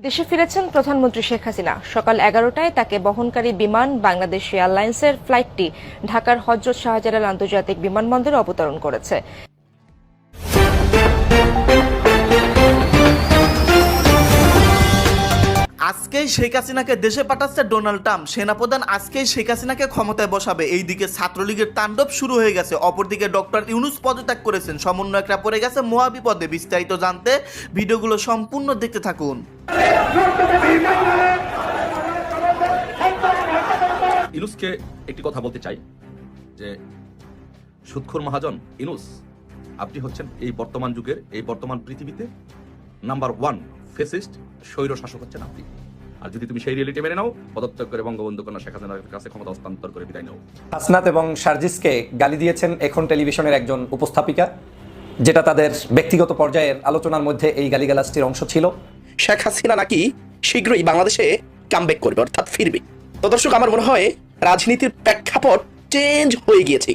দেশে ফিরেছেন প্রধানমন্ত্রী শেখ হাসিনা। সকাল 11টায় তাকে বহনকারী বিমান বাংলাদেশ এয়ারলাইন্সের ফ্লাইটটি ঢাকার হযরত শাহজালাল আন্তর্জাতিক বিমানবন্দরে অবতরণ করেছে। আজকেই শেখ হাসিনাকে দেশে পাঠাচ্ছে ডোনাল্ড ট্রাম্প। সেনাপ্রধান আজকেই শেখ হাসিনাকে ক্ষমতায় বসাবে। এইদিকে ছাত্রলীগের তাণ্ডব শুরু হয়ে গেছে, অপরদিকে ডক্টর ইউনূস পদত্যাগ করেছেন, সমন্বয়করা পড়ে গেছে মহাবিপদে। বিস্তারিত জানতে ভিডিওগুলো সম্পূর্ণ দেখতে থাকুন। ইউনূসকে একটি কথা বলতে চাই যে সুদখোর মহাজন ইউনূস, আপনি হচ্ছেন এই বর্তমান যুগের, এই বর্তমান পৃথিবীতে নাম্বার 1 ফেসিস্ট স্বৈর শাসক হচ্ছেন আপনি। আর যদি তুমি সেই রিয়েলিটি মেনে নাও, পদত্যাগ করে বঙ্গবন্ধু কন্যা শেখ হাসিনার কাছে ক্ষমতা হস্তান্তর করে বিদায় নাও। হাসনাত এবং শারজিসকে গালি দিয়েছেন এখন টেলিভিশনের একজন উপস্থাপিকা, যেটা তাদের ব্যক্তিগত পর্যায়ের আলোচনার মধ্যে এই গালিগালাজটির অংশ ছিল। শেখ হাসিনা নাকি শীঘ্রই বাংলাদেশে কামব্যাক করবে, অর্থাৎ ফিরবে। তো দর্শক, আমার মনে হয় রাজনীতির প্রেক্ষাপট চেঞ্জ হয়ে গিয়েছে।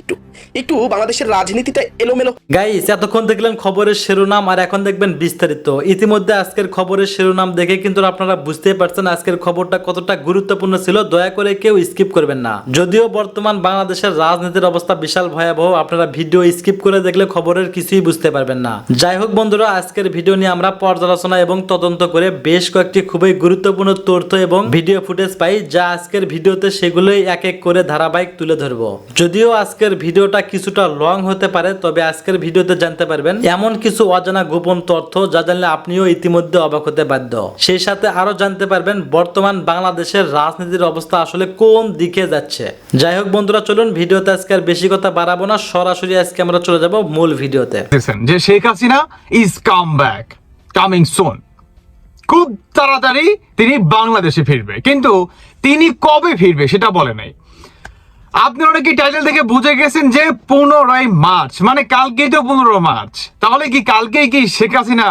একটু বাংলাদেশের রাজনীতিটা এলোমেলো। গাইস, এতক্ষণ দেখলেন খবরের শিরোনাম, আর এখন দেখবেন বিস্তারিত। ইতিমধ্যে আজকের খবরের শিরোনাম দেখে কিন্তু আপনারা বুঝতেই পারছেন আজকের খবরটা কতটা গুরুত্বপূর্ণ ছিল। দয়া করে কেউ স্কিপ করবেন না। যদিও বর্তমান বাংলাদেশের রাজনীতির অবস্থা বিশাল ভয়াবহ, আপনারা ভিডিও স্কিপ করে দেখলে খবরের কিছুই বুঝতে পারবেন না। যাই হোক বন্ধুরা, আজকের ভিডিও নিয়ে আমরা পর্যালোচনা এবং তদন্ত করে বেশ কয়েকটি খুবই গুরুত্বপূর্ণ তথ্য এবং ভিডিও ফুটেজ পাই, যা আজকের ভিডিওতে সেগুলোই এক এক করে ধারাবাহিক তুলে ধরবো। যদিও আজকের ভিডিওটা কিছুটা লং হতে পারে, তবে আজকের ভিডিওতে জানতে পারবেন এমন কিছু অজানা গোপন তথ্য যা জানলে আপনিও ইতিমধ্যে অবাক হতে বাধ্য। সেই সাথে আরো জানতে পারবেন বর্তমান বাংলাদেশের রাজনীতির অবস্থা আসলে কোন দিকে যাচ্ছে। যাই হোক বন্ধুরা, চলুন ভিডিওতে আজকে আর বেশি কথা বাড়াবো না, সরাসরি আজকে আমরা চলে যাব মূল ভিডিওতে। যে Sheikh Hasina is come back, coming soon. খুব তাড়াতাড়ি তিনি বাংলাদেশে ফিরবে, কিন্তু তিনি কবে ফিরবে সেটা বলে নাই। আপনি অনেকে টাইটেল থেকে বুঝে গেছেন যে 15 মার্চ, মানে কালকেই তো 15 মার্চ। তাহলে কি কালকেই কি শেখ হাসিনা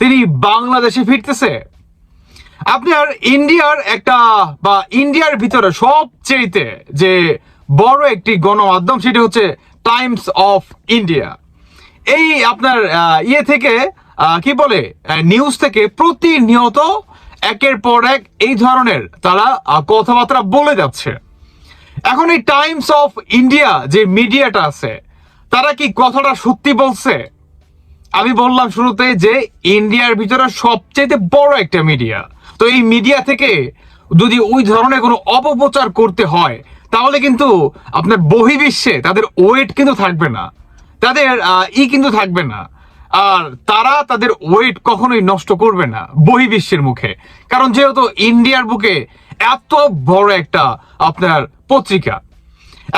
তিনি বাংলাদেশে ফিরতেছে? আপনি আর ইন্ডিয়ার একটা বা ইন্ডিয়ার ভিতরে সবচেয়ে যে বড় একটি গণমাধ্যম, সেটি হচ্ছে টাইমস অফ ইন্ডিয়া। এই আপনার ইয়ে থেকে কি বলে নিউজ থেকে প্রতিনিয়ত একের পর এক এই ধরনের তারা কথাবার্তা বলে যাচ্ছে। এখন এই টাইমস অফ ইন্ডিয়া যে মিডিয়াটা আছে, তারা কি কথাটা সত্যি বলছে? আমি বললাম শুরুতে যে ইন্ডিয়ার ভিতরে সবচেয়ে বড় একটা মিডিয়া। তো এই মিডিয়া থেকে যদি ওই ধরনের কোনো অপপ্রচার করতে হয়, তাহলে কিন্তু আপনার বহির্বিশ্বে তাদের ওয়েট কিন্তু থাকবে না, তাদের কিন্তু থাকবে না। আর তারা তাদের ওয়েট কখনোই নষ্ট করবে না বহির্বিশ্বের মুখে, কারণ যেহেতু ইন্ডিয়ার বুকে এত বড় একটা আপনার পত্রিকা।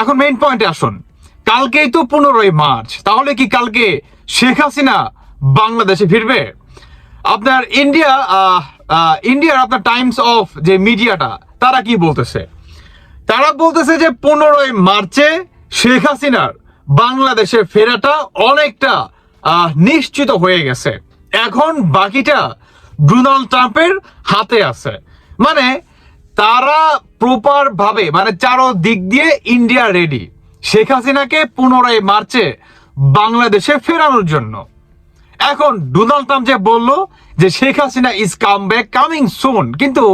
এখন মেইন পয়েন্টে আসুন। কালকেই তো 15 মার্চ, তাহলে কি কালকে শেখ হাসিনা বাংলাদেশে ফিরবে? আপনার ইন্ডিয়ার আপনার টাইমস অফ যে মিডিয়াটা, তারা কি বলতেছে? তারা বলতেছে যে 15 মার্চে শেখ হাসিনার বাংলাদেশে ফেরাটা অনেকটা নিশ্চিত হয়ে গেছে। এখন বাকিটা ডোনাল্ড ট্রাম্পের হাতে আছে। মানে তারা প্রপার ভাবে, মানে চারো দিক দিয়ে ইন্ডিয়া রেডি শেখ হাসিনাকে 15 মার্চে বাংলাদেশে ফেরানোর জন্য। এখন ডোনাল্ড ট্রাম্প যে বলল যে Sheikh Hasina is come back, coming soon, কিন্তু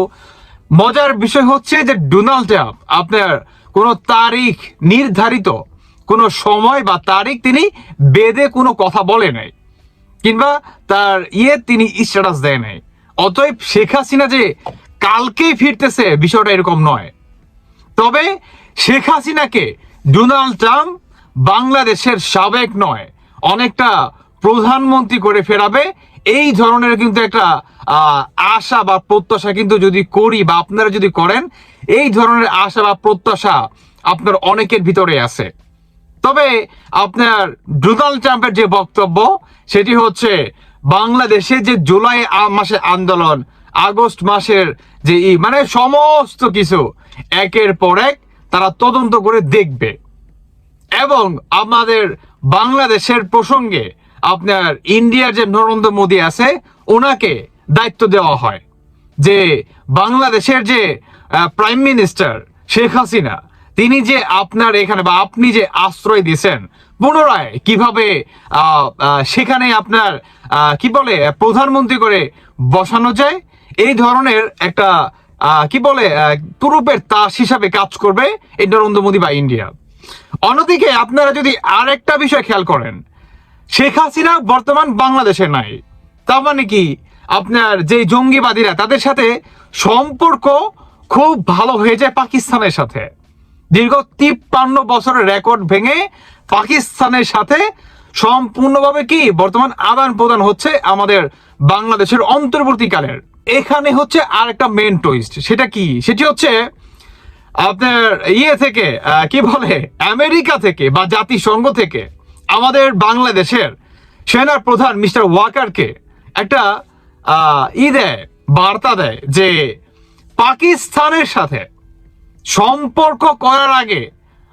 মজার বিষয় হচ্ছে যে ডোনাল্ড ট্রাম্প আপনার কোনো তারিখ নির্ধারিত, কোনো সময় বা তারিখ তিনি বেঁধে কোনো কথা বলে নাই, কিংবা তার তিনি স্ট্যাটাস দেয় নাই। অতএব শেখ হাসিনা যে কালকেই ফিরতেছে বিষয়টা এরকম নয়। তবে শেখ হাসিনাকে ডোনাল্ড ট্রাম্প বাংলাদেশের সাবেক নয়, অনেকটা প্রধানমন্ত্রী করে ফেরাবে, এই ধরনের কিন্তু একটা আশা বা প্রত্যাশা কিন্তু যদি করি বা আপনারা যদি করেন, এই ধরনের আশা বা প্রত্যাশা আপনার অনেকের ভিতরে আছে। তবে আপনার ডোনাল্ড ট্রাম্পের যে বক্তব্য, সেটি হচ্ছে বাংলাদেশে যে জুলাই মাসের আন্দোলন, আগস্ট মাসের যে মানে সমস্ত কিছু একের পর এক তারা তদন্ত করে দেখবে। এবং আমাদের বাংলাদেশের প্রসঙ্গে আপনার ইন্ডিয়ার যে নরেন্দ্র মোদী আছে, ওনাকে দায়িত্ব দেওয়া হয় যে বাংলাদেশের যে প্রাইম মিনিস্টার শেখ হাসিনা, তিনি যে আপনার এখানে বা আপনি যে আশ্রয় দিয়েছেন, পুনরায় কিভাবে সেখানে আপনার কি বলে প্রধানমন্ত্রী করে বসানো যায়, এই ধরনের একটা কি বলে তুরুপের তাস হিসাবে কাজ করবে এই নরেন্দ্র মোদী বা ইন্ডিয়া। অন্যদিকে আপনারা যদি আরেকটা বিষয় খেয়াল করেন, শেখ হাসিনা বর্তমান বাংলাদেশে নাই, তার মানে কি আপনার যে জঙ্গিবাদীরা তাদের সাথে সম্পর্ক খুব ভালো হয়ে যায় পাকিস্তানের সাথে। দীর্ঘ 53 বছরের রেকর্ড ভেঙে পাকিস্তানের সাথে সম্পূর্ণভাবে কি বর্তমান আদান প্রদান হচ্ছে আমাদের বাংলাদেশের অন্তর্বর্তীকালের। এখানে হচ্ছে আর একটা মেন টুইস্ট, সেটা কি? সেটি হচ্ছে আপনার থেকে কি বলে আমেরিকা থেকে বা জাতিসংঘ থেকে আমাদের বাংলাদেশের সেনার প্রধান মিস্টার ওয়াকারকে একটা দেয়, বার্তা দেয় যে পাকিস্তানের সাথে সম্পর্ক করার আগে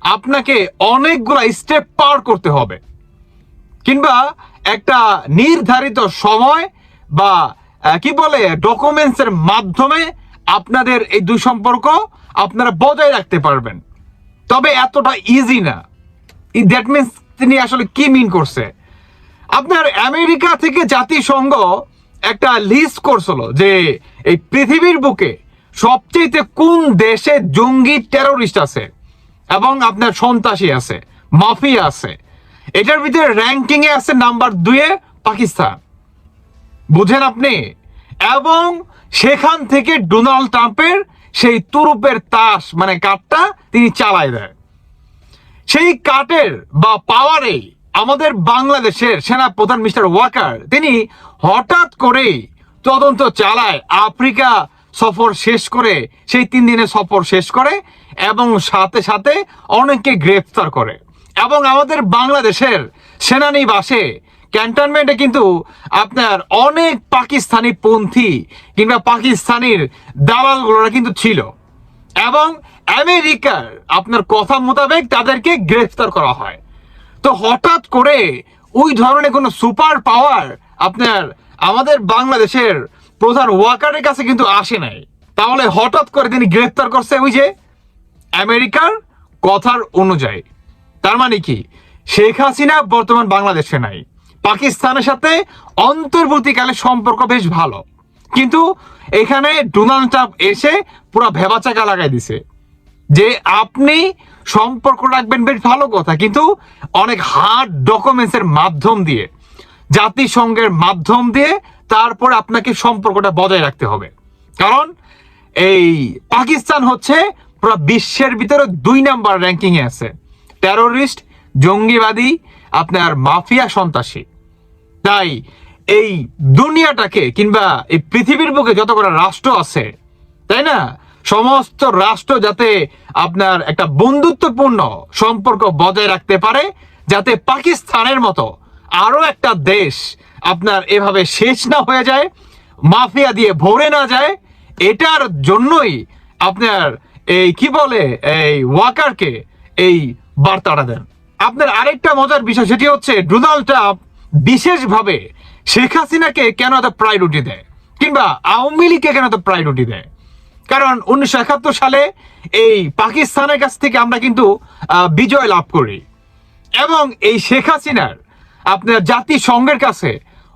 আপনাকে অনেকগুলা স্টেপ পার করতে হবে, কিংবা একটা নির্ধারিত সময় বা কি বলে ডকুমেন্টসের মাধ্যমে আপনাদের এই দুই সম্পর্ক আপনারা বজায় রাখতে পারবেন। তবে এতটা ইজি না। দ্যাট মিনস তিনি আসলে কি মিন করছে? আপনার আমেরিকা থেকে জাতিসংঘ একটা লিস্ট করছিল যে এই পৃথিবীর বুকে সবচেয়ে কোন দেশে জঙ্গি টেরোরিস্ট আছে এবং আপনার সন্ত্রাসী আছে, মাফিয়া আছে। এটার ভিতরে র্যাঙ্কিং এ আছে নাম্বার 2-এ পাকিস্তান। বুঝেন আপনি? এবং সেখান থেকে ডোনাল্ড ট্রাম্পের সেই তুরুপের তাস মানে কাঠটা তিনি চালায় দেয়। সেই কাঠের বা পাওয়ারেই আমাদের বাংলাদেশের সেনা প্রধান মিস্টার ওয়াকার তিনি হঠাৎ করেই তদন্ত চালায়, আফ্রিকা সফর শেষ করে, সেই 3 দিনের সফর শেষ করে এবং সাথে সাথে অনেককে গ্রেফতার করে। এবং আমাদের বাংলাদেশের সেনানিবাসে ক্যান্টনমেন্টে কিন্তু আপনার অনেক পাকিস্তানি পন্থী কিংবা পাকিস্তানির দালালগুলোরা কিন্তু ছিল এবং আমেরিকার আপনার কথা মোতাবেক তাদেরকে গ্রেফতার করা হয়। তো হঠাৎ করে ওই ধরনের কোনো সুপার পাওয়ার আপনার আমাদের বাংলাদেশের প্রধান ওয়াকারের কাছে কিন্তু আসে নাই। তাহলে হঠাৎ করে তিনি গ্রেফতার করছে ওই যে আমেরিকার কথার অনুযায়ী। তার মানে কি শেখ হাসিনা বর্তমান বাংলাদেশে নাই, পাকিস্তানের সাথে অন্তর্বর্তীকালে সম্পর্ক বেশ ভালো, কিন্তু এখানে ডোনাল্ড ট্রাম্প এসে পুরো ভেবাচাকা লাগাই দিছে যে আপনি সম্পর্ক রাখবেন বেশ ভালো কথা, কিন্তু অনেক হার্ড ডকুমেন্টসের মাধ্যম দিয়ে, জাতিসংঘের মাধ্যম দিয়ে তারপর আপনাকে সম্পর্কটা বজায় রাখতে হবে। কারণ এই পাকিস্তান হচ্ছে পুরো বিশ্বের ভিতরে 2 নাম্বার র্যাঙ্কিং এ আছে, টেরোরিস্ট, জঙ্গিবাদী, আপনার মাফিয়া, সন্ত্রাসী। তাই এই দুনিয়াটাকে কিংবা এই পৃথিবীর বুকে যত কটা রাষ্ট্র আছে, তাই না, সমস্ত রাষ্ট্র যাতে আপনার একটা বন্ধুত্বপূর্ণ সম্পর্ক বজায় রাখতে পারে, যাতে পাকিস্তানের মতো আরো একটা দেশ আপনার এভাবে শেষ না হয়ে যায়, মাফিয়া দিয়ে ভরে না যায়, এটার জন্যই আপনার এই কি বলে এই ওয়াকারকে এই বার্তাটা দেন। আপনার আরেকটা মজার বিষয় সেটি হচ্ছে ডোনাল্ড ট্রাম্প বিশেষভাবে শেখ হাসিনাকে কেন এত প্রায়োরিটি দেয় কিংবা আওয়ামী লীগকে কেন এত প্রায়োরিটি দেয়? কারণ 1971 সালে এই পাকিস্তানের কাছ থেকে আমরা কিন্তু বিজয় লাভ করি এবং এই শেখ হাসিনার আপনার জাতিসংঘের কাছে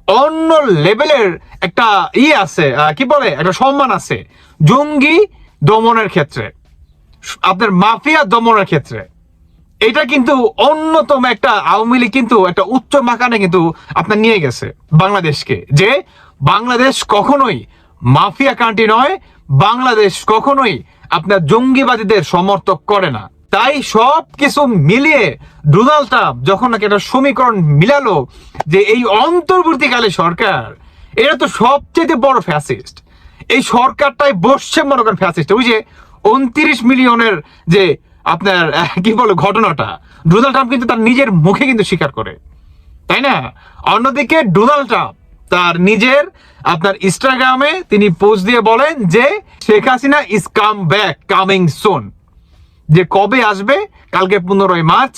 অন্য লেভেলের একটা আছে, কি বলে একটা সম্মান আছে জঙ্গি দমনের ক্ষেত্রে, আপনার মাফিয়া দমনের ক্ষেত্রে। এটা কিন্তু অন্যতম একটা আওয়ামী লীগ কিন্তু একটা উচ্চ মাকানে কিন্তু আপনার নিয়ে গেছে বাংলাদেশকে, যে বাংলাদেশ কখনোই মাফিয়া কান্ট্রি নয়, বাংলাদেশ কখনোই আপনার জঙ্গিবাদীদের সমর্থক করে না। তাই সব কিছু মিলিয়ে ডোনাল্ড ট্রাম্প যখন নাকি একটা সমীকরণ মিলালো যে এই অন্তর্বর্তীকালে সরকার এটা তো সবচেয়ে বড় ফ্যাসিস্ট, এই সরকারটাই বসছে মনে করেন ফ্যাসিস্ট। ওই যে 29 মিলিয়নের যে আপনার কি বলে ঘটনাটা ডোনাল্ড ট্রাম্প কিন্তু তার নিজের মুখে কিন্তু স্বীকার করে, তাই না? অন্যদিকে ডোনাল্ড ট্রাম্প তার নিজের আপনার ইনস্টাগ্রামে তিনি পোস্ট দিয়ে বলেন যে Sheikh Hasina is come back coming soon, যে কবে আসবে, কালকে 15 মার্চ,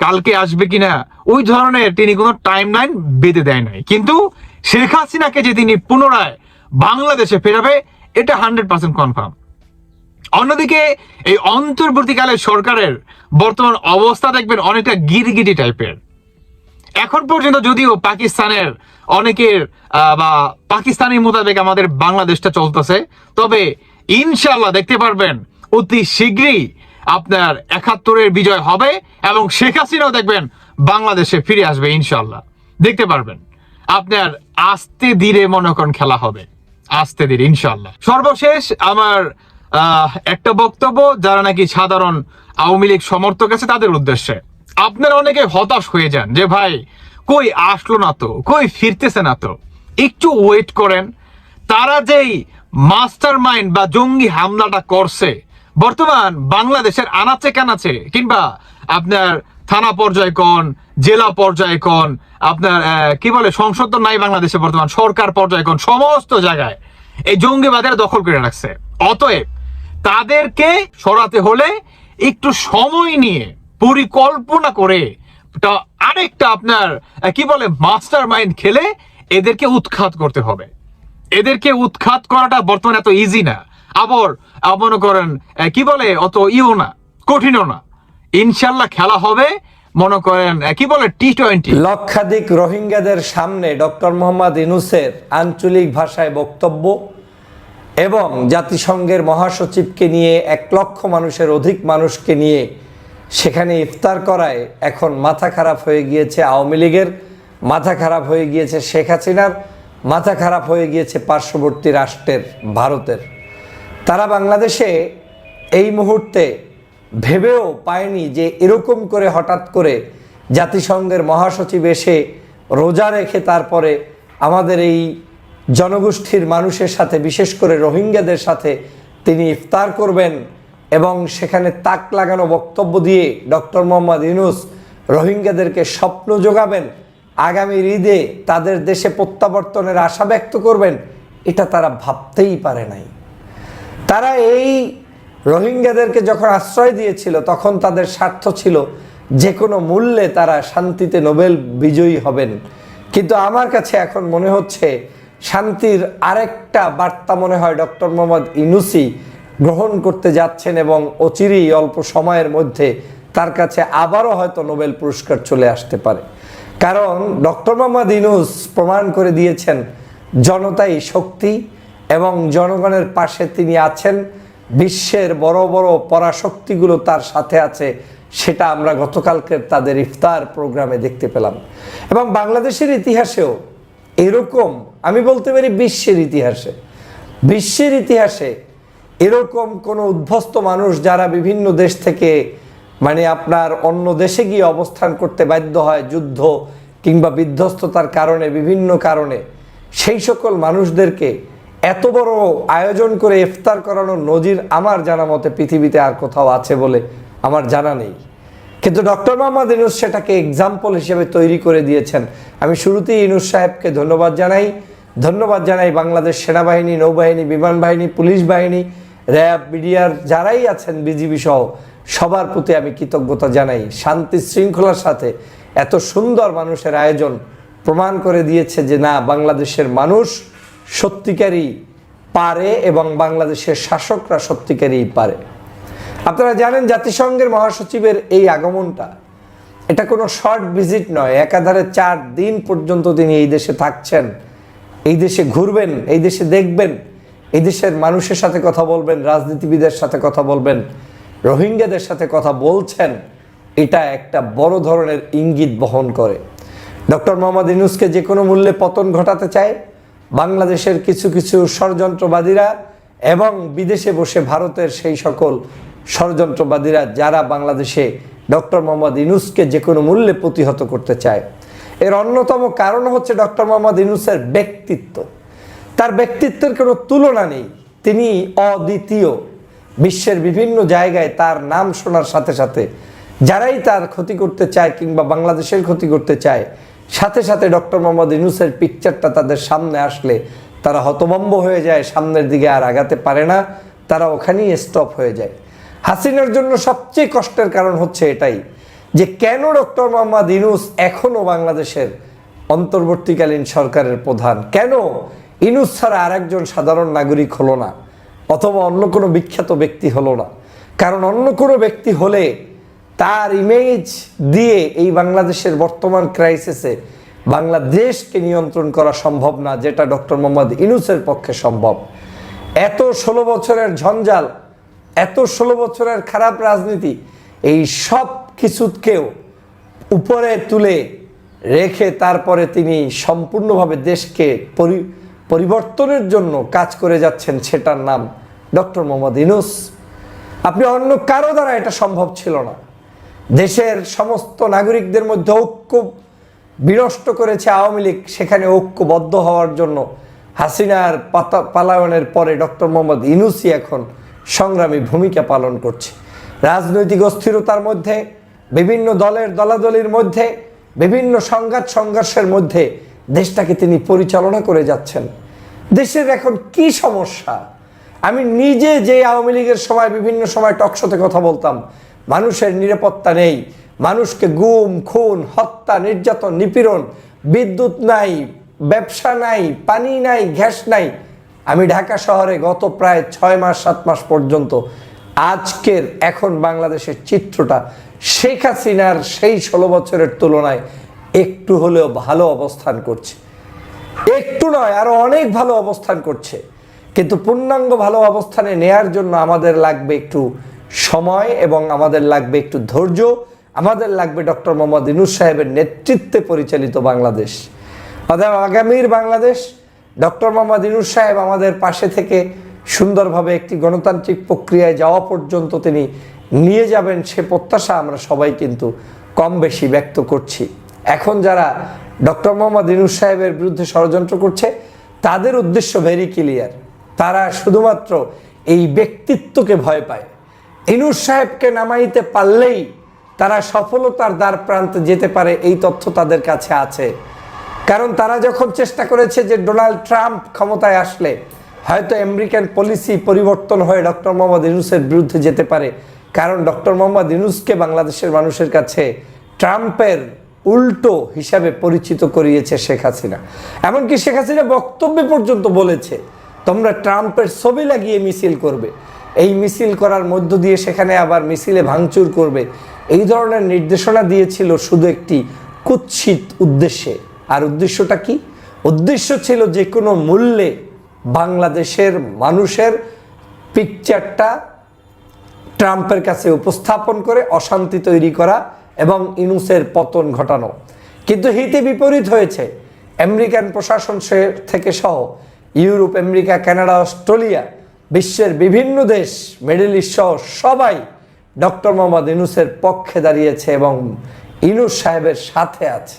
কালকে আসবে কিনা ওই ধরনের তিনি কোনো টাইমলাইন বেঁধে দেয় নাই, কিন্তু শেখ হাসিনাকে যে তিনি পুনরায় বাংলাদেশে ফেরাবে এটা 100% কনফার্ম। অন্যদিকে এই অন্তর্বর্তীকালে সরকারের বর্তমান অবস্থা দেখবেন অনেকটা গিরগিটি টাইপের। এখন পর্যন্ত যদিও পাকিস্তানের অনেকের বা পাকিস্তানি মোতাবেক আমাদের বাংলাদেশটা চলতেছে, তবে ইনশাআল্লাহ দেখতে পারবেন অতি শীঘ্রই আপনার ৭১-এর বিজয় হবে এবং শেখ হাসিনাও দেখবেন বাংলাদেশে ফিরে আসবে ইনশাআল্লাহ। দেখতে পারবেন আপনার আস্তে ধীরে মনে করেন খেলা হবে, আস্তে ধীরে ইনশাআল্লাহ। সর্বশেষ আমার একটা বক্তব্য, যারা নাকি সাধারণ আওয়ামী লীগ সমর্থক আছে তাদের উদ্দেশ্যে। আপনারা অনেকে হতাশ হয়ে যান যে ভাই কই আসলো না তো, কই ফিরতেছে না তো, একটু ওয়েট করেন। তারা যেই মাস্টার মাইন্ড বা জঙ্গি হামলাটা করছে বর্তমান বাংলাদেশের আনাচে কানাচে, কিংবা আপনার থানা পর্যায়ে কোন, জেলা পর্যায়ে কোন, আপনার কি বলে সংসদ তো নাই বাংলাদেশে, বর্তমান সরকার পর্যায়ে কোন, সমস্ত জায়গায় এই জঙ্গিবাদের দখল করে রাখছে। অতএব তাদেরকে সরাতে হলে একটু সময় নিয়ে পরিকল্পনা করে আরেকটা আপনার কি বলে মাস্টার মাইন্ড খেলে এদেরকে উৎখাত করতে হবে। এদেরকে উৎখাত করাটা বর্তমানে এত ইজি না, আবার মনে করেন কি বলে অত ইও না, কঠিনও না। ইনশাল্লাহ খেলা হবে, মনে করেন কি বলে T20। লক্ষাধিক রোহিঙ্গাদের সামনে ডক্টর মোহাম্মদ ইউনূসের আঞ্চলিক ভাষায় বক্তব্য এবং জাতিসংঘের মহাসচিবকে নিয়ে ১ লক্ষ মানুষের অধিক মানুষকে নিয়ে সেখানে ইফতার করায় এখন মাথা খারাপ হয়ে গিয়েছে আওয়ামী লীগের, মাথা খারাপ হয়ে গিয়েছে শেখ হাসিনার, মাথা খারাপ হয়ে গিয়েছে পার্শ্ববর্তী রাষ্ট্রের ভারতের। তারা বাংলাদেশে এই মুহূর্তে ভেবেও পায়নি যে এরকম করে হঠাৎ করে জাতিসংঘের মহাসচিব এসে রোজা রেখে তারপরে আমাদের এই জনগোষ্ঠীর মানুষের সাথে, বিশেষ করে রোহিঙ্গাদের সাথে তিনি ইফতার করবেন এবং সেখানে তাক লাগানো বক্তব্য দিয়ে ডক্টর মোহাম্মদ ইউনূস রোহিঙ্গাদেরকে স্বপ্ন যোগাবেন, আগামী ঈদে তাদের দেশে প্রত্যাবর্তনের আশা ব্যক্ত করবেন, এটা তারা ভাবতেই পারে নাই। তারা এই রোহিঙ্গাদেরকে যখন আশ্রয় দিয়েছিল তখন তাদের স্বার্থ ছিল যে কোনো মূল্যে তারা শান্তিতে নোবেল বিজয়ী হবেন। কিন্তু আমার কাছে এখন মনে হচ্ছে শান্তির আরেকটা বার্তা মনে হয় ডক্টর মোহাম্মদ ইউনূসই গ্রহণ করতে যাচ্ছেন এবং অচিরেই অল্প সময়ের মধ্যে তার কাছে আবারও হয়তো নোবেল পুরস্কার চলে আসতে পারে। কারণ ডক্টর মোহাম্মদ ইউনূস প্রমাণ করে দিয়েছেন জনতাই শক্তি এবং জনগণের পাশে তিনি আছেন। বিশ্বের বড় বড় পরাশক্তিগুলো তার সাথে আছে, সেটা আমরা গতকালকের তাদের ইফতার প্রোগ্রামে দেখতে পেলাম। এবং বাংলাদেশের ইতিহাসেও এরকম, আমি বলতে পারি বিশ্বের ইতিহাসে এরকম কোনো উদ্ভস্ত মানুষ যারা বিভিন্ন দেশ থেকে মানে আপনার অন্য দেশে গিয়ে অবস্থান করতে বাধ্য হয় যুদ্ধ কিংবা বিধ্বস্ততার কারণে, বিভিন্ন কারণে, সেই সকল মানুষদেরকে এত বড় আয়োজন করে ইফতার করানোর নজির আমার জানা মতে পৃথিবীতে আর কোথাও আছে বলে আমার জানা নেই। কিন্তু ডক্টর মোহাম্মদ ইউনূস সেটাকে এক্সাম্পল হিসেবে তৈরি করে দিয়েছেন। আমি শুরুতেই ইউনূস সাহেবকে ধন্যবাদ জানাই বাংলাদেশ সেনাবাহিনী, নৌবাহিনী, বিমান বাহিনী, পুলিশ বাহিনী, র্যাব, মিডিয়ার যারাই আছেন, বিজিবি সহ সবার প্রতি আমি কৃতজ্ঞতা জানাই। শান্তি শৃঙ্খলার সাথে এত সুন্দর মানুষের আয়োজন প্রমাণ করে দিয়েছে যে না, বাংলাদেশের মানুষ সত্যিকারই পারে এবং বাংলাদেশের শাসকরা সত্যিকারই পারে। আপনারা জানেন জাতিসংঘের মহাসচিবের এই আগমনটা, এটা কোনো শর্ট ভিজিট নয়। একাধারে 4 দিন পর্যন্ত তিনি এই দেশে থাকছেন, এই দেশে ঘুরবেন, এই দেশে দেখবেন, এই দেশের মানুষের সাথে কথা বলবেন, রাজনীতিবিদের সাথে কথা বলবেন, রোহিঙ্গাদের সাথে কথা বলছেন। এটা একটা বড় ধরনের ইঙ্গিত বহন করে। ডক্টর মোহাম্মদ ইউনূসকে যে কোনো মূল্যে পতন ঘটাতে চায় বাংলাদেশের কিছু কিছু ষড়যন্ত্রবাদীরা এবং বিদেশে বসে ভারতের সেই সকল ষড়যন্ত্রবাদীরা যারা বাংলাদেশে ডক্টর মোহাম্মদ ইউনূসকে যে কোনো মূল্যে প্রতিহত করতে চায়। এর অন্যতম কারণ হচ্ছে ডক্টর মোহাম্মদ ইউনূসের ব্যক্তিত্ব। তার ব্যক্তিত্বের কোনো তুলনা নেই, তিনি অদ্বিতীয়। বিশ্বের বিভিন্ন জায়গায় তার নাম শোনার সাথে সাথে যারাই তার ক্ষতি করতে চায় কিংবা বাংলাদেশের ক্ষতি করতে চায়, সাথে সাথে ডক্টর মোহাম্মদ ইউনূসের পিকচারটা তাদের সামনে আসলে তারা হতভম্ব হয়ে যায়, সামনের দিকে আর আগাতে পারে না, তারা ওখানেই স্টপ হয়ে যায়। হাসিনার জন্য সবচেয়ে কষ্টের কারণ হচ্ছে এটাই যে কেন ডক্টর মোহাম্মদ ইউনূস এখনও বাংলাদেশের অন্তর্বর্তীকালীন সরকারের প্রধান, কেন ইউনূস ছাড়া আরেকজন সাধারণ নাগরিক হলো না, অথবা অন্য কোনো বিখ্যাত ব্যক্তি হলো না। কারণ অন্য কোনো ব্যক্তি হলে তার ইমেজ দিয়ে এই বাংলাদেশের বর্তমান ক্রাইসিসে বাংলাদেশকে নিয়ন্ত্রণ করা সম্ভব না, যেটা ডক্টর মোহাম্মদ ইউনূসের পক্ষে সম্ভব। এত 16 বছরের ঝঞ্ঝাল, এত 16 বছরের খারাপ রাজনীতি, এই সব কিছুকেও উপরে তুলে রেখে তারপরে তিনি সম্পূর্ণভাবে দেশকে পরিবর্তনের জন্য কাজ করে যাচ্ছেন, সেটার নাম ডক্টর মোহাম্মদ ইউনূস। আপনি অন্য কারো দ্বারা এটা সম্ভব ছিল না। দেশের সমস্ত নাগরিকদের মধ্যে ঐক্য বিনষ্ট করেছে আওয়ামী লীগ, সেখানে ঐক্যবদ্ধ হওয়ার জন্য হাসিনার পালায়নের পরে ডক্টর মোহাম্মদ ইউনূসই এখন সংগ্রামী ভূমিকা পালন করছে। রাজনৈতিক অস্থিরতার মধ্যে, বিভিন্ন দলের দলাদলির মধ্যে, বিভিন্ন সংঘাত সংঘর্ষের মধ্যে দেশটাকে তিনি পরিচালনা করে যাচ্ছেন। দেশের এখন কি সমস্যা? আমি নিজে যে আওয়ামী লীগের সময় বিভিন্ন সময় টকশোতে কথা বলতাম, মানুষের নিরাপত্তা নেই, মানুষকে গুম খুন হত্যা নির্যাতন নিপীড়ন, বিদ্যুৎ নাই, ব্যবসা নাই, পানি নাই, গ্যাস নাই। আমি ঢাকা শহরে গত প্রায় 6 মাস 7 মাস পর্যন্ত আজকের এখন বাংলাদেশের চিত্রটা শেখ হাসিনার সেই 16 বছরের তুলনায় একটু হলেও ভালো অবস্থান করছে। একটু নয়, আরো অনেক ভালো অবস্থান করছে। কিন্তু পূর্ণাঙ্গ ভালো অবস্থানে নেয়ার জন্য আমাদের লাগবে একটু সময় এবং আমাদের লাগবে একটু ধৈর্য, আমাদের লাগবে ডক্টর মোহাম্মদ ইউনূস সাহেবের নেতৃত্বে পরিচালিত বাংলাদেশ। অতএব আগামীর বাংলাদেশ ডক্টর মোহাম্মদ ইউনূস সাহেব আমাদের পাশে থেকে সুন্দরভাবে একটি গণতান্ত্রিক প্রক্রিয়ায় যাওয়া পর্যন্ত তিনি নিয়ে যাবেন, সে প্রত্যাশা আমরা সবাই কিন্তু কম বেশি ব্যক্ত করছি। এখন যারা ডক্টর মোহাম্মদ ইউনূস সাহেবের বিরুদ্ধে ষড়যন্ত্র করছে, তাদের উদ্দেশ্য ভেরি ক্লিয়ার। তারা শুধুমাত্র এই ব্যক্তিত্বকে ভয় পায়। ইউনূস সাহেবকে নামাইতে পারলেই তারা সফলতার দ্বার প্রান্তে যেতে পারে, এই তথ্য তাদের কাছে আছে। কারণ তারা যখন চেষ্টা করেছে যে ডোনাল্ড ট্রাম্প ক্ষমতায় আসলে হয়তো আমেরিকান পলিসি পরিবর্তন হয়ে ডক্টর মোহাম্মদ ইউনূসের বিরুদ্ধে যেতে পারে, কারণ ডক্টর মোহাম্মদ ইউনূসকে বাংলাদেশের মানুষের কাছে ট্রাম্পের উল্টো হিসাবে পরিচিত করিয়েছে শেখ হাসিনা। এমনকি শেখ হাসিনা বক্তব্যে পর্যন্ত বলেছে, তোমরা ট্রাম্পের ছবি লাগিয়ে মিছিল করবে, এই মিছিল করার মধ্য দিয়ে সেখানে আবার মিছিলে ভাঙচুর করবে। এই ধরনের নির্দেশনা দিয়েছিল শুধু একটি কুৎসিত উদ্দেশ্যে। আর উদ্দেশ্যটা কি? উদ্দেশ্য ছিল যে কোনো মূল্যে বাংলাদেশের মানুষের পিকচারটা ট্রাম্পের কাছে উপস্থাপন করে অশান্তি তৈরি করা এবং ইউনূসের পতন ঘটানো। কিন্তু হিতে বিপরীত হয়েছে। আমেরিকান প্রশাসন থেকে সহ ইউরোপ, আমেরিকা, কানাডা, অস্ট্রেলিয়া, বিশ্বের বিভিন্ন দেশ, মিডল ইস্ট সহ সবাই ডক্টর মোহাম্মদ ইউনূসের পক্ষে দাঁড়িয়েছে এবং ইউনূস সাহেবের সাথে আছে।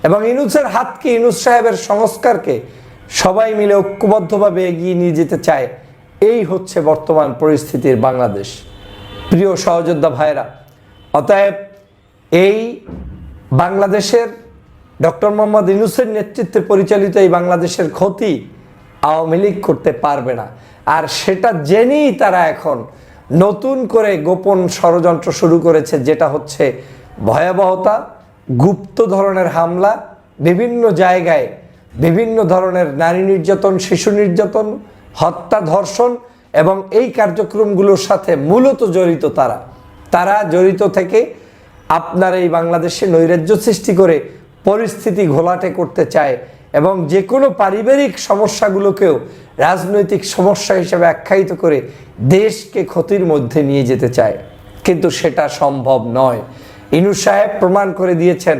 এবং ইউনূসের হাতকে, ইউনূস সাহেবের সংস্কারকে সবাই মিলে ঐক্যবদ্ধভাবে এগিয়ে নিয়ে যেতে চায়। এই হচ্ছে বর্তমান পরিস্থিতির বাংলাদেশ। প্রিয় সহযোদ্ধা ভাইরা, অতএব এই বাংলাদেশের ডক্টর মোহাম্মদ ইউনূসের নেতৃত্বে পরিচালিত এই বাংলাদেশের ক্ষতি আওয়ামী লীগ করতে পারবে না। আর সেটা জেনেই তারা এখন নতুন করে গোপন ষড়যন্ত্র শুরু করেছে, যেটা হচ্ছে ভয়াবহতা, গুপ্ত ধরনের হামলা, বিভিন্ন জায়গায় বিভিন্ন ধরনের নারী নির্যাতন, শিশু নির্যাতন, হত্যা, ধর্ষণ এবং এই কার্যক্রমগুলোর সাথে মূলত জড়িত তারা জড়িত থেকে আপনার এই বাংলাদেশে নৈরাজ্য সৃষ্টি করে পরিস্থিতি ঘোলাটে করতে চায় এবং যে কোনো পারিবারিক সমস্যাগুলোকেও রাজনৈতিক সমস্যা হিসেবে আখ্যায়িত করে দেশকে ক্ষতির মধ্যে নিয়ে যেতে চায়। কিন্তু সেটা সম্ভব নয়। ইউনূস সাহেব প্রমাণ করে দিয়েছেন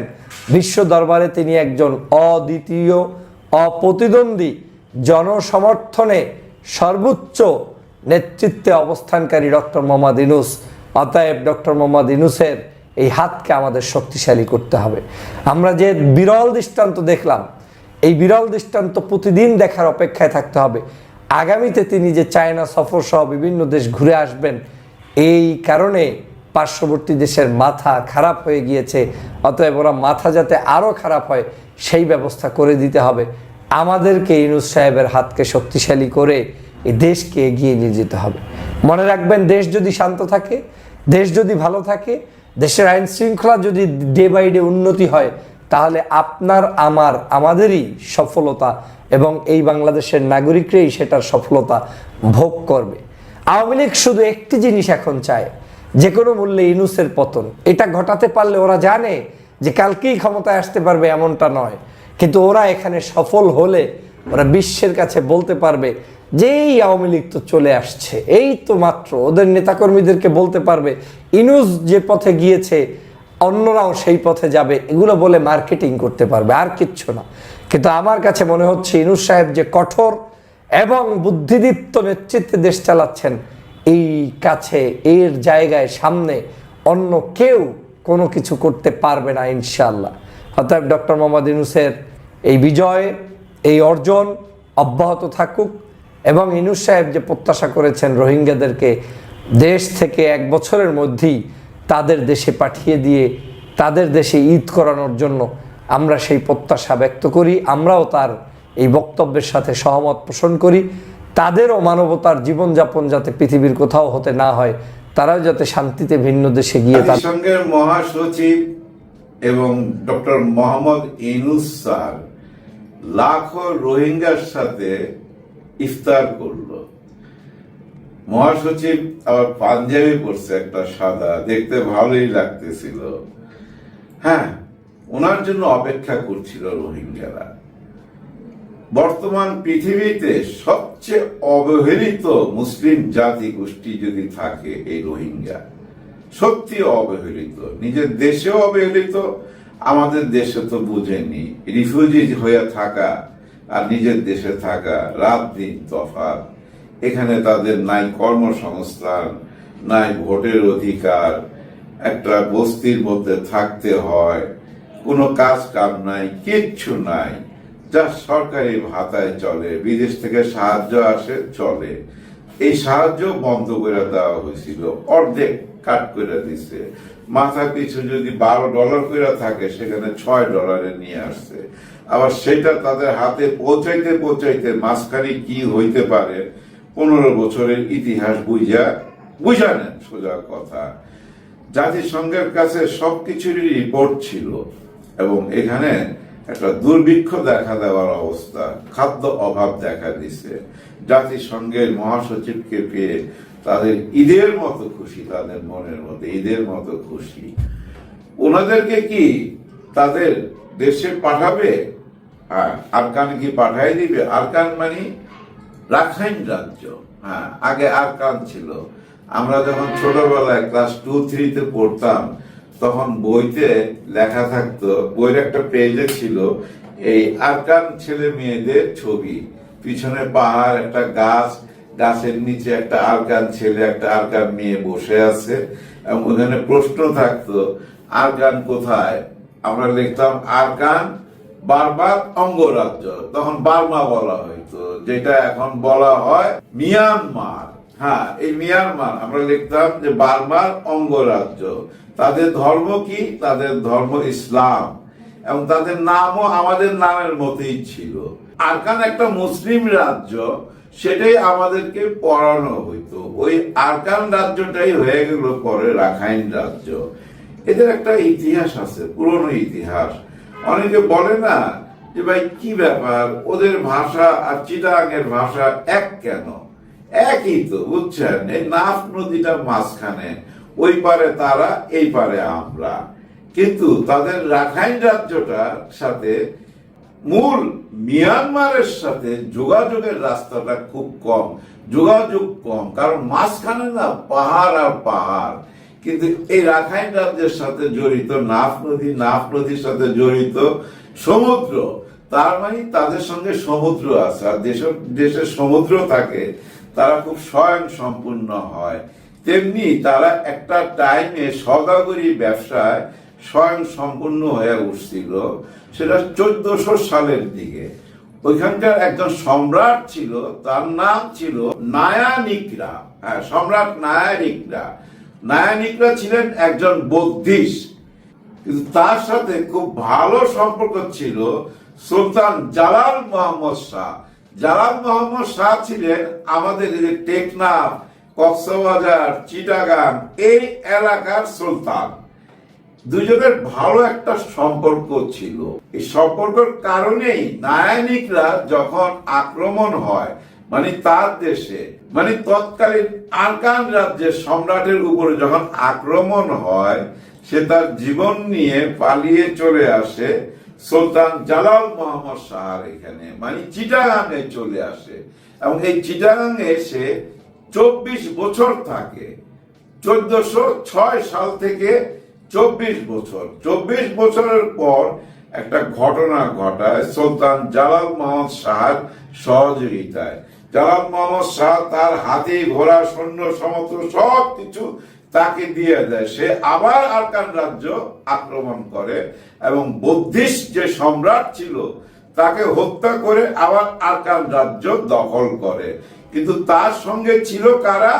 বিশ্ব দরবারে তিনি একজন অদ্বিতীয়, অপ্রতিদ্বন্দ্বী, জনসমর্থনে সর্বোচ্চ নেতৃত্বে অবস্থানকারী ডক্টর মোহাম্মদ ইউনূস। অতএব ডক্টর মোহাম্মদ ইউনূসের এই হাতকে আমাদের শক্তিশালী করতে হবে। আমরা যে বিরল দৃষ্টান্ত দেখলাম, এই বিরল দৃষ্টান্ত প্রতিদিন দেখার অপেক্ষায় থাকতে হবে। আগামীতে তিনি যে চায়না সফর সহ বিভিন্ন দেশ ঘুরে আসবেন, এই কারণে পার্শ্ববর্তী দেশের মাথা খারাপ হয়ে গিয়েছে। অতএব ওরা মাথা যাতে আরও খারাপ হয় সেই ব্যবস্থা করে দিতে হবে। আমাদেরকে ইউনূস সাহেবের হাতকে শক্তিশালী করে এই দেশকে এগিয়ে নিয়ে যেতে হবে। মনে রাখবেন, দেশ যদি শান্ত থাকে, দেশ যদি ভালো থাকে, দেশের আইন শৃঙ্খলা যদি ডে বাই ডে উন্নতি হয়, তাহলে আপনার আমাদেরই সফলতা এবং এই বাংলাদেশের নাগরিকরাই সেটার সফলতা ভোগ করবে। আওয়ামী লীগ শুধু একটি জিনিস এখন চায়, যে কোনো মূল্যে ইউনূসের পতন। এটা ঘটাতে পারলে ওরা জানে যে কালকেই ক্ষমতায় আসতে পারবে এমনটা নয়, কিন্তু ওরা এখানে সফল হলে ওরা বিশ্বের কাছে বলতে পারবে যে এই আওয়ামী লীগ তো চলে আসছে, এই তো মাত্র। ওদের নেতাকর্মীদেরকে বলতে পারবে ইউনূস যে পথে গিয়েছে অন্যরাও সেই পথে যাবে, এগুলো বলে মার্কেটিং করতে পারবে, আর কিচ্ছু না। কিন্তু আমার কাছে মনে হচ্ছে ইউনূস সাহেব যে কঠোর এবং বুদ্ধিদীপ্ত নেতৃত্বে দেশ চালাচ্ছেন, এই কাছে এর জায়গায় সামনে অন্য কেউ কোনো কিছু করতে পারবে না ইনশাআল্লাহ। অতএব ডক্টর মোহাম্মদ ইউনূসের এই বিজয়, এই অর্জন অব্যাহত থাকুক এবং ইউনূস সাহেব যে প্রত্যাশা করেছেন রোহিঙ্গাদেরকে দেশ থেকে 1 বছরের মধ্যেই তাদের দেশে পাঠিয়ে দিয়ে তাদের দেশে ঈদ করানোর জন্য আমরা সেই প্রত্যাশা ব্যক্ত করি। আমরাও তার এই বক্তব্যের সাথে সহমত পোষণ করি। তাদেরও মানবতার জীবনযাপন যাতে পৃথিবীর কোথাও হতে না হয়, তারাও যাতে শান্তিতে ভিন্ন দেশে গিয়ে জাতিসংঘের মহাসচিব এবং ডক্টর মোহাম্মদ ইউনূস স্যার লাখো রোহিঙ্গার সাথে ইফতার করলো। মহাসচিব আবার পাঞ্জাবি পরছে, একটা সাদা, দেখতে ভালোই লাগতেছিল। হ্যাঁ, ওনার জন্য অপেক্ষা করছিল রোহিঙ্গারা। বর্তমান পৃথিবীতে সবচেয়ে অবহেলিত মুসলিম জাতি গোষ্ঠী যদি থাকে এই রোহিঙ্গা, সত্যি অবহেলিত। নিজের দেশেও অবহেলিত, আমাদের দেশে তো বুঝেনি। রিফিউজি হয়ে থাকা আর নিজের দেশে থাকা রাত দিন তফাৎ। এখানে তাদের নাই কর্মসংস্থান, নাই ভোটের অধিকার, একটা বস্তির মধ্যে থাকতে হয়, কোনো কাজ কাম নাই, কিচ্ছু নাই, যা সরকারি ভাতায় চলে, বিদেশ থেকে সাহায্য আসে চলে। এই সাহায্য বন্ধ করে দেওয়া হয়েছিল, অর্ধেক কাট করে দিছে। মাথা পিছু যদি $12 করে থাকে, সেখানে $6 নিয়ে আসছে। আবার সেটা তাদের হাতে পৌঁছাইতে পৌঁছাইতে মাঝখানে কি হইতে পারে 15 বছরের ইতিহাস বুঝা নেন। সোজা কথা, জাতিসংঘের কাছে সবকিছুরই রিপোর্ট ছিল এবং এখানে একটা দুর্ভিক্ষ দেখা দেওয়ার অবস্থা, খাদ্য অভাব দেখা দিছে। জাতিসংঘের মহাসচিবকে পেয়ে তাদের ঈদের মতো খুশি, তাদের মনের মধ্যে ঈদের মতো খুশি। ওনাদেরকে কি তাদের দেশে পাঠাবে? আরকান কি পাঠাই দিবে? আরকান মানে রাখাইন রাজ্য। হ্যাঁ, আগে আরকান ছিল। আমরা যখন ছোটবেলায় ক্লাস 2-3-তে পড়তাম, তখন বইতে লেখা থাকতো, বইয়ের একটা পেজে ছিল এই আরকান ছেলে মেয়েদের ছবি। পিছনে পাহাড়, একটা গাছ, গাছের নিচে একটা আরকান ছেলে, একটা আরকান মেয়ে বসে আছে এবং ওখানে প্রশ্ন থাকতো আরকান কোথায়? আমরা লিখতাম আরকান বার্মার অঙ্গরাজ্য, তখন বার্মা বলা হইতো, যেটা এখন বলা হয় মিয়ানমার। হ্যাঁ, এই মিয়ানমার আমরা লিখতাম যে বার্মার অঙ্গরাজ্য। তাদের ধর্ম কি? তাদের ধর্ম ইসলাম এবং তাদের নামও আমাদের নামের মতোই ছিল। আরকান একটা মুসলিম রাজ্য, সেটাই আমাদেরকে পড়ানো হইতো। ওই আরকান রাজ্যটাই হয়ে গেল পরে রাখাইন রাজ্য। এদের একটা ইতিহাস আছে, পুরনো ইতিহাস। অনেকে বলে না যে ভাই কি ব্যাপার, ওদের ভাষা আর চিটাগাংয়ের ভাষা এক কেন? একই তো, বুঝছেন? এই নাফ নদীটা মাঝখানে, ওই পারে তারা, এই পারে আমরা। কিন্তু তাদের রাখাইন রাজ্যটার সাথে মূল মিয়ানমারের সাথে যোগাযোগের রাস্তাটা খুব কম, যোগাযোগ কম, কারণ মাঝখানে না পাহাড় আর পাহাড়। কিন্তু এই রাখাইন রাজ্যের সাথে জড়িত নাফ নদী, নাফ নদীর সাথে জড়িত সমুদ্র। তার মানে তাদের সঙ্গে সমুদ্র আছে, আর দেশে সমুদ্র থাকে, তারা খুব স্বয়ং সম্পূর্ণ হয়। তেমনি তারা একটা টাইমে সওদাগরি ব্যবসায় স্বয়ং সম্পূর্ণ হয়ে উঠছিল, সেটা 1400 সালের দিকে। ওইখানকার একজন সম্রাট ছিল, তার নাম ছিল নায়ানিকরা। হ্যাঁ, সম্রাট নায়ানিকরা। নায়ানিকরা ছিলেন একজন বৌদ্ধিস্ট, কিন্তু তার সাথে খুব ভালো সম্পর্ক ছিল সুলতান জালাল মোহাম্মদ শাহ। জালাল মোহাম্মদ শাহ ছিলেন আমাদের টেকনাফ, কক্সবাজার, চিটাগাং এই এলাকার সুলতান। দুজনের ভালো একটা সম্পর্ক ছিল। এই সম্পর্কের কারণেই নায়ানিকরা যখন আক্রমণ হয়, মানে তার দেশে, মানে তৎকালীন আরাকান রাজ্যের সম্রাটের উপরে যখন আক্রমণ হয়, সে তার জীবন নিয়ে পালিয়ে চলে আসে সুলতান জালাল মোহাম্মদ শাহর এখানে, মানে চিটাগাঙে চলে আসে এবং এই চিটাগাঙে সে 24 বছর থাকে। 1406 সাল থেকে 24 বছর। 24 বছরের পর একটা ঘটনা ঘটায় সুলতান জালাল মোহাম্মদ শাহর সহযোগিতায়। জালাল মোহাম্মদ শাহ তার হাতি ঘোড়া সৈন্য সমস্ত সবকিছু তাকে দিয়ে দেয়। সে আবার আরাকান রাজ্য আক্রমণ করে এবং বুদ্ধিস্ট যে সম্রাট ছিল তাকে হত্যা করে আবার আরাকান রাজ্য দখল করে। কিন্তু তার সঙ্গে ছিল কারা?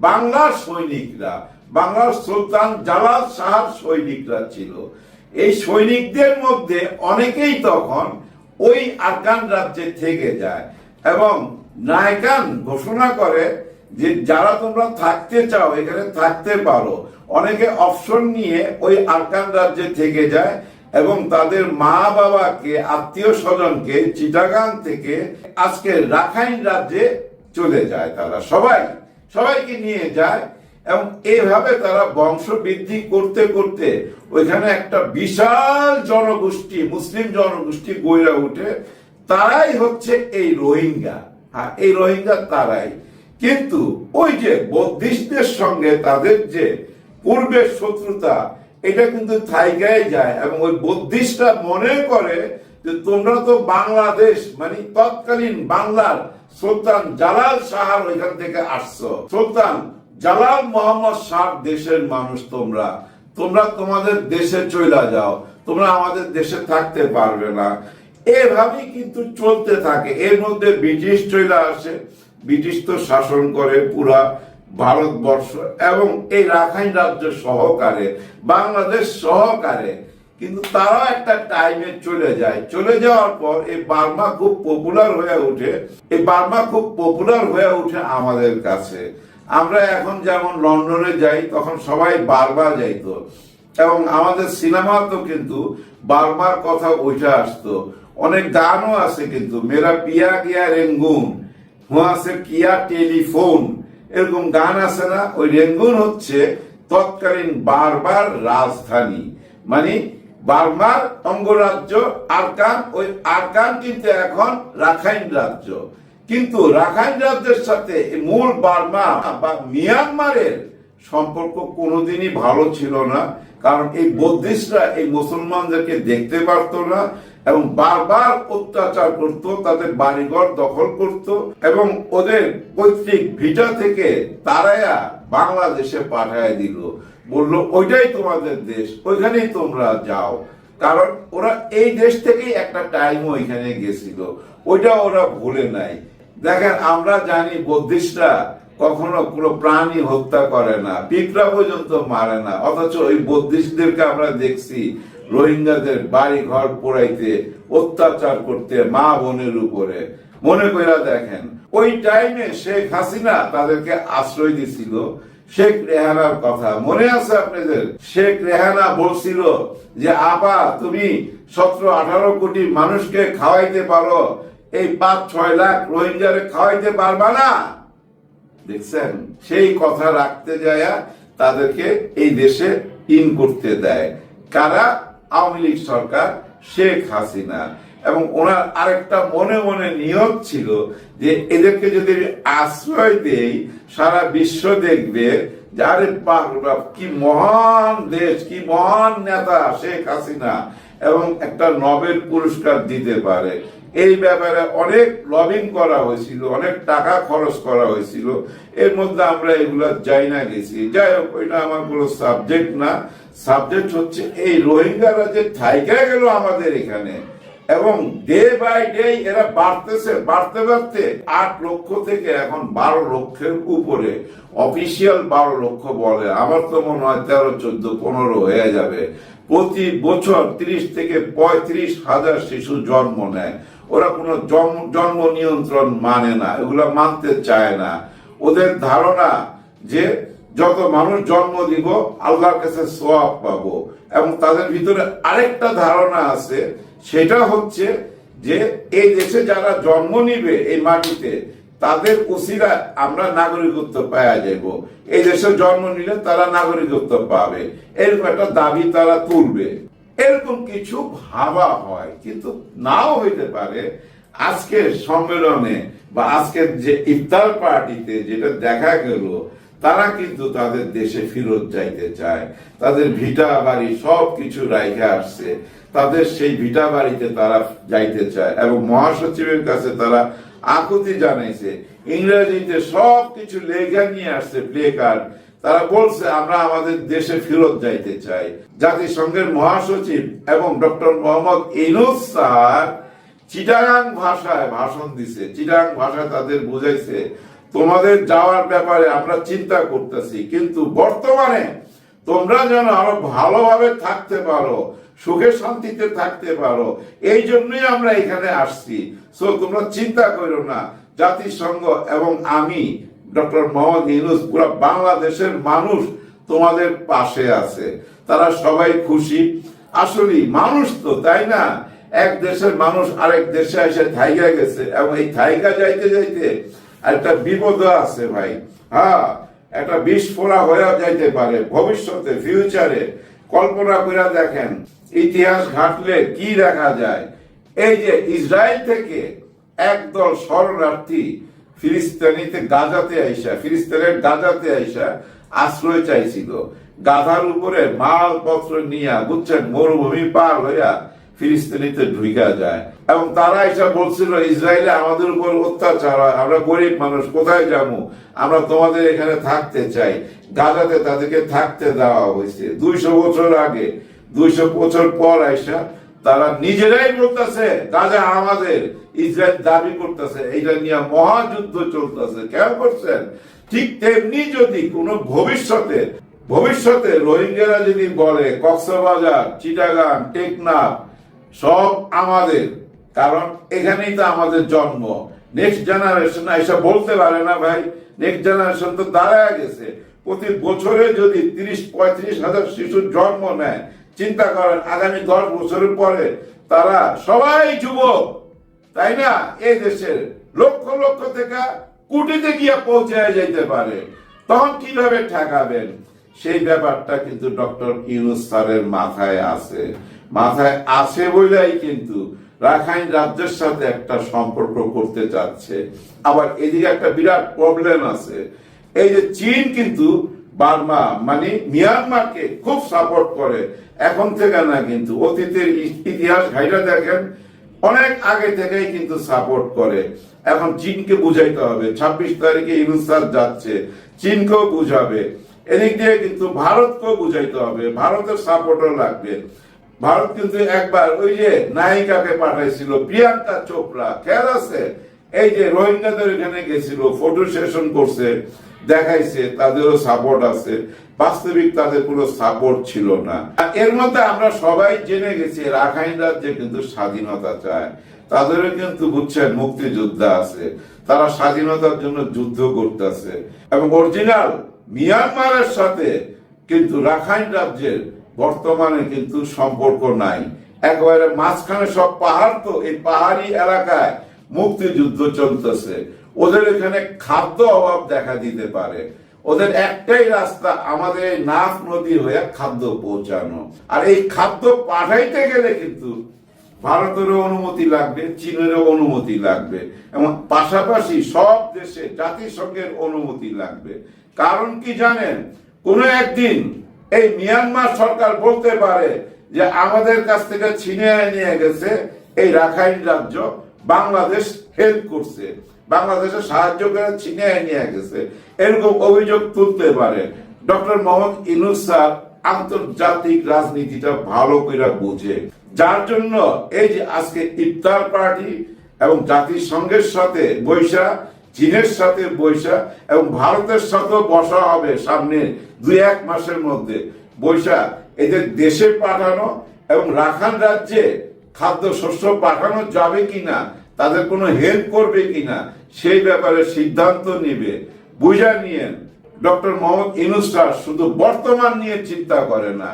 বাংলার সৈনিকরা, বাংলার সুলতান জালাল শাহর সৈনিকরা ছিল। এই সৈনিকদের মধ্যে অনেকেই তখন ওই আরাকান রাজ্যে থেকে যায় এবং নায়কান ঘোষণা করে যে যারা তোমরা থাকতে চাও এখানে থাকতে পারো। অনেকে অপশন নিয়ে ওই আরাকান রাজ্যে থেকে যায় এবং তাদের মা বাবাকে, আত্মীয় স্বজনকে চিটাগাং থেকে আজকে রাখাইন রাজ্যে চলে যায়। তারা সবাইকে নিয়ে যায় এবং এইভাবে তারা বংশ বৃদ্ধি করতে করতে ওইখানে একটা বিশাল জনগোষ্ঠী, মুসলিম জনগোষ্ঠী গড়ে ওঠে। তারাই হচ্ছে এই রোহিঙ্গা। হ্যাঁ, এই রোহিঙ্গা তারাই। কিন্তু ওই যে বুদ্ধিস্টদের সঙ্গে তাদের যে পূর্বের শত্রুতা, এটা কিন্তু থাইকায় যায় এবং ওই বুদ্ধিস্টরা মনে করে যে তোমরা তো বাংলাদেশ, মানে তৎকালীন বাংলার সুলতান জালাল শাহর ওইখান থেকে আসছো, সুলতান জালাল মোহাম্মদ শাহ দেশের মানুষ, তোমরা তোমাদের দেশে চলে যাও, তোমরা আমাদের দেশে থাকতে পারবে না। এভাবেই কিন্তু চলতে থাকে। এর মধ্যে ব্রিটিশ চলে আসে। ব্রিটিশ তো শাসন করে পুরা ভারতবর্ষ এবং এই রাখাইন রাজ্য সহকারে, বাংলাদেশ সহকারে। কিন্তু তারাও একটা টাইমে চলে যায়। চলে যাওয়ার পর এই বার্মা খুব পপুলার হয়ে ওঠে। এই বার্মা খুব পপুলার হয়ে ওঠে আমাদের কাছে। আমরা এখন যেমন লন্ডনে যাই, তখন সবাই বার্মা যাইতো এবং আমাদের সিনেমা তো কিন্তু বার্মার কথা উঠে আসতো। অনেক গানও আছে কিন্তু, মেরা পিয়া গিয়া রেঙ্গুন, হুয়া সে কিয়া টেলিফোন, এরকম গান আছে না? ওই রেঙ্গুন হচ্ছে তৎকালীন বার্মার রাজধানী, মানে বার্মার অঙ্গরাজ্য আরাকান। ওই আরাকান কিন্তু এখন রাখাইন রাজ্য। কিন্তু রাখাইন রাজ্যের সাথে মূল বার্মা বা মিয়ানমারের সম্পর্ক কোনোদিনই ভালো ছিল না, কারণ এই বুদ্ধিস্টরা এই মুসলমানদেরকে দেখতে পারতো না এবং বারবার অত্যাচার করত, তাদের বাড়িঘর দখল করত এবং ওদের পৈতৃক ভিটা থেকে তারাইয়া বাংলাদেশে পাঠায় দিল। বললো ওইটাই তোমাদের দেশ, ওইখানেই তোমরা যাও। কারণ ওরা এই দেশ থেকেই একটা টাইম ওইখানে গেছিল, ওইটা ওরা ভুলে নাই। দেখেন, আমরা জানি বুদ্ধিস্টরা কখনো কোনো প্রাণী হত্যা করে না, পিঁপড়া পর্যন্ত মারে না, অথচ ওই বুদ্ধিস্টদেরকে আমরা দেখছি রোহিঙ্গাদের বাড়ি ঘর পোড়াইতে, অত্যাচার করতে, মা বোনের উপরে। মনে করে দেখেন, ওই টাইমে শেখ হাসিনা তাদেরকে আশ্রয় দিছিল। শেখ রেহানার কথা মনে আছে আপনাদের? শেখ রেহানা বলছিল যে আপা তুমি 17-18 কোটি মানুষকে খাওয়াইতে পারো, এই 5-6 লাখ রোহিঙ্গারে খাওয়াইতে পারবা না। দেখছেন, সেই কথা রাখতে যায় তাদেরকে এই দেশে ইন করতে দেয় কারা? আওয়ামী লীগ সরকার, শেখ হাসিনা। এবং ওনার আরেকটা মনে মনে নিয়ত ছিল যে এদেরকে যদি আশ্রয় দেই, সারা বিশ্ব দেখবে যে আরে কি মহান দেশ, কি মহান নেতা শেখ হাসিনা, এবং একটা নোবেল পুরস্কার দিতে পারে। এই ব্যাপারে অনেক লবিং করা হয়েছিল, অনেক টাকা খরচ করা হয়েছিল। এর মধ্যে আমরা এগুলা যাই না গেছি। যাই হোক, ওইটা আমার কোনো সাবজেক্ট না। সাবজেক্ট হচ্ছে এই রোহিঙ্গারা যে থাইকা গেল আমাদের এখানে, এবং ডে বাই ডে এরা বাড়তেছে, বাড়তে বাড়তে 8 লক্ষ থেকে এখন 12 লক্ষের উপরে। অফিসিয়াল 12 লক্ষ বলে, আমার তো মনে হয় 13, 14, 15 হয়ে যাবে। প্রতি বছর 30 থেকে 35 হাজার শিশু জন্ম নেয়। ওরা কোনো জন্ম নিয়ন্ত্রণ মানে না, এগুলো মানতে চায় না। ওদের ধারণা যে যত মানুষ জন্ম দিব আল্লাহর কাছে সওয়াব পাবো। এবং তাদের ভিতরে আরেকটা ধারণা আছে, সেটা হচ্ছে যে এই দেশে যারা জন্ম নিবে এই মাটিতে, তাদের উসিলা আমরা নাগরিকত্ব পাওয়া যাব, এই দেশে জন্ম নিলে তারা নাগরিকত্ব পাবে, এরকম একটা দাবি তারা তুলবে, এরকম কিছু ভাবা হয়। কিন্তু নাও হইতে পারে আজকের সম্মেলনে বা আজকের যে ইফতার পার্টিতে যেটা দেখা গেল, তারা কিন্তু তাদের দেশে ফেরত যাইতে চায়, তাদের ভিটা বাড়ি সব কিছু রাইখে আসছে, তাদের সেই ভিটা বাড়িতে তারা যাইতে চায় এবং মহাসচিবের কাছে তারা আকুতি জানাইছে, ইংরেজিতে সব কিছু লেখা নিয়ে আসছে প্লে কার্ড, তারা বলছে আমরা আমাদের দেশে ফেরত যাইতে চাই। জাতিসংঘের মহাসচিব এবং ডক্টর মোহাম্মদ ইউনূস স্যার চিটাগাং ভাষায় ভাষণ দিছে, চিটাগাং ভাষায় তাদের বুঝাইছে তোমাদের যাওয়ার ব্যাপারে আমরা চিন্তা করতেছি, কিন্তু বর্তমানে তোমরা যেন আরো ভালোভাবে থাকতে পারো, সুখে শান্তিতে থাকতে পারো, এই জন্যই আমরা এখানে আসছি। সো তোমরা চিন্তা করো না, জাতিসংঘ এবং আমি ডক্টর মোহাম্মদ ইউনূস পুরো বাংলাদেশের মানুষ তোমাদের পাশে আছে। তারা সবাই খুশি। আসলে মানুষ তো, তাই না? এক দেশের মানুষ আরেক দেশে এসে থাইকা গেছে এবং এই থাইকা যাইতে যাইতে একটা বিপদ আছে ভাই। হ্যাঁ, একটা বিস্ফোরা হয়ে যাইতে পারে ভবিষ্যতে, ফিউচারে। কল্পনা করে দেখেন, ইতিহাস ঘাটলে কি দেখা যায়। এই যে ইসরায়েল থেকে একদল শরণার্থী ফিলিস্তিনের গাজাতে আইসা আশ্রয় চাইছিল, গাধার উপরে মালপত্র নিয়ে, বুঝছেন, মরুভূমি পার হইয়া ফিলিস্তিনিতে ঢুকা যায় এবং তারা এসে বলছিল ইসরায়েলে আমাদের উপর অত্যাচার হয়, আমরা গরিব মানুষ, কোথায় যাবো, আমরা তোমাদের এখানে থাকতে চাই। গাজাতে তাদেরকে থাকতে দেওয়া হয়েছে 200 বছর আগে। 200 বছর পর আইসা তারা নিজেরাই বলতেছে গাজা আমাদের, ইসরায়েল দাবি করতেছে, এটা নিয়ে মহাযুদ্ধ চলতেছে। কেন করছেন? ঠিক তেমনি যদি কোনো ভবিষ্যতে রোহিঙ্গারা যদি বলে কক্সবাজার, চিটাগাং, টেকনাফ সব আমাদের, কারণ এখানেই তো আমাদের জন্ম। নেক্সট জেনারেশন এসব বলতে পারে না ভাই, নেক্সট জেনারেশন তো দাঁড়ায় গেছে। প্রতি বছরে যদি 30-35 হাজার শিশুর জন্ম নেয়, চিন্তা করেন আগামী 10 বছরের পরে তারা সবাই যুবক, তাই না? এই দেশের লক্ষ লক্ষ থেকে কোটিতে গিয়ে পৌঁছে যেতে পারে, তখন কিভাবে ঠেকাবেন? সেই ব্যাপারটা কিন্তু ডক্টর ইউনূস স্যারের মাথায় আছে বলেই কিন্তু রাখাইন রাজ্যের সাথে একটা সম্পর্ক করতে চাচ্ছে। আবার এদিকে একটা বিরাট প্রবলেম আছে, এই যে চীন কিন্তু বার্মা মানে মিয়ানমারকে খুব সাপোর্ট করে, এখন থেকে না, কিন্তু অতীতের ইতিহাস ঘাইটা দেখেন, অনেক আগে থেকেই কিন্তু সাপোর্ট করে। এখন চীনকে বুঝাইতে হবে, 26 তারিখে ইউনূস স্যার যাচ্ছে, চীনকেও বুঝাবে, এদিক দিয়ে কিন্তু ভারতকেও বুঝাইতে হবে, ভারতের সাপোর্টও লাগবে। ভারত কিন্তু একবার ওই যে নায়িকাকে পাঠাইছিল প্রিয়াঙ্কা চোপড়া, খেয়াল আছে? এই যে রোহিঙ্গাদের এখানে গেছিল, ফটো সেশন করছে, দেখাইছে তাদেরও সাপোর্ট আছে। বাস্তবিক তাদের কোনো সাপোর্ট ছিল না। এর মধ্যে আমরা সবাই জেনে গেছি রাখাইন রাজ্যে কিন্তু স্বাধীনতা চায়, তাদেরও কিন্তু বুঝছেন মুক্তিযোদ্ধা আছে, তারা স্বাধীনতার জন্য যুদ্ধ করতেছে এবং অরিজিনাল মিয়ানমারের সাথে কিন্তু রাখাইন রাজ্যের বর্তমানে কিন্তু সম্পর্ক নাই। একেবারে মাঝখানে সব পাহাড়, তো এই পাহাড়ি এলাকায় মুক্তিযুদ্ধ চলতেছে। ওদের এখানে খাদ্য অভাব দেখা দিতে পারে, ওদের একটাই রাস্তা আমাদের নাফ নদী হয়ে খাদ্য পৌঁছানো। আর এই খাদ্য পাঠাইতে গেলে কিন্তু ভারতেরও অনুমতি লাগবে, চীনেরও অনুমতি লাগবে এবং পাশাপাশি সব দেশে জাতিসংঘের অনুমতি লাগবে। কারণ কি জানেন, কোনো একদিন এই মিয়ানমার সরকার বলতে পারে যে আমাদের কাছ থেকে ছিনিয়ে নিয়ে গেছে এই রাখাইন রাজ্য, বাংলাদেশ হেল্প করছে, বাংলাদেশে সাহায্য করে ছিনিয়ে নিয়ে গেছে, এরকম অভিযোগ তুলতে পারে। ডক্টর মোহাম্মদ ইউনূস স্যার আন্তর্জাতিক রাজনীতিটা ভালো করে বুঝে, যার জন্য এই যে আজকে ইফতার পার্টি এবং জাতিসংঘের সাথে বৈশা, চীনের সাথে বৈশা এবং ভারতের সাথে বসা হবে সামনে 2-1 মাসের মধ্যে বৈশা, এদের দেশে পাঠানো এবং রাখাইন রাজ্যে খাদ্য শস্য পাঠানো যাবে কিনা, তাদের কোনো হেল্প করবে কিনা, সেই ব্যাপারে সিদ্ধান্ত নেবে। বুঝা নিয়ে ডক্টর মোহাম্মদ ইউনূস স্যার শুধু বর্তমান নিয়ে চিন্তা করে না,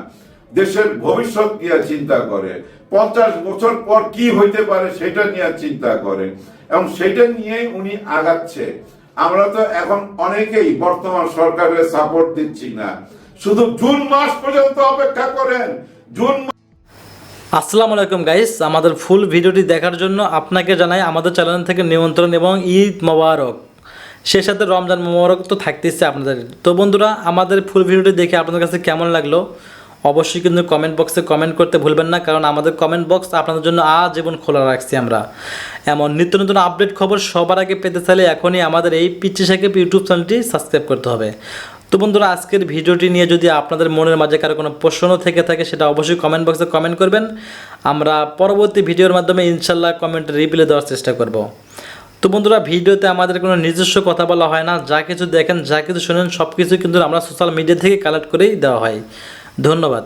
দেশের ভবিষ্যৎ নিয়ে চিন্তা করে, 50 বছর পর কি হইতে পারে সেটা নিয়ে চিন্তা করে এবং সেটা নিয়েই উনি আগাচ্ছে। আমরা তো এখন অনেকেই বর্তমান সরকারের সাপোর্ট দিচ্ছি না, শুধু জুন মাস পর্যন্ত অপেক্ষা করেন। জুন আসসালামু আলাইকুম গাইস, আমাদের ফুল ভিডিওটি দেখার জন্য আপনাকে জানাই আমাদের চ্যানেল থেকে নিমন্ত্রণ এবং ঈদ মোবারক। সে সাথে রমজান মোবারক তো থাকতেছে আপনাদের। তো বন্ধুরা, আমাদের ফুল ভিডিওটি দেখে আপনাদের কাছে কেমন লাগলো অবশ্যই কিন্তু কমেন্ট বক্সে কমেন্ট করতে ভুলবেন না, কারণ আমাদের কমেন্ট বক্স আপনাদের জন্য আজীবন খোলা রাখছি আমরা। এমন নিত্য নতুন আপডেট খবর সবার আগে পেতে চাইলে এখনই আমাদের এই পিচ্চি সাকিব ইউটিউব চ্যানেলটি সাবস্ক্রাইব করতে হবে। তো বন্ধুরা, আজকের ভিডিওটি নিয়ে যদি আপনাদের মনের মাঝে কারো কোনো প্রশ্ন থেকে থাকে সেটা অবশ্যই কমেন্ট বক্সে কমেন্ট করবেন। আমরা পরবর্তী ভিডিওর মাধ্যমে ইনশাল্লাহ কমেন্টে রিপ্লাই দেওয়ার চেষ্টা করব। তো বন্ধুরা, ভিডিওতে আমাদের কোনো নিজস্ব কথা বলা হয় না, যা কিছু দেখেন যা কিছু শোনেন সব কিছু কিন্তু আমরা সোশ্যাল মিডিয়া থেকে কালেক্ট করেই দেওয়া হয়। ধন্যবাদ।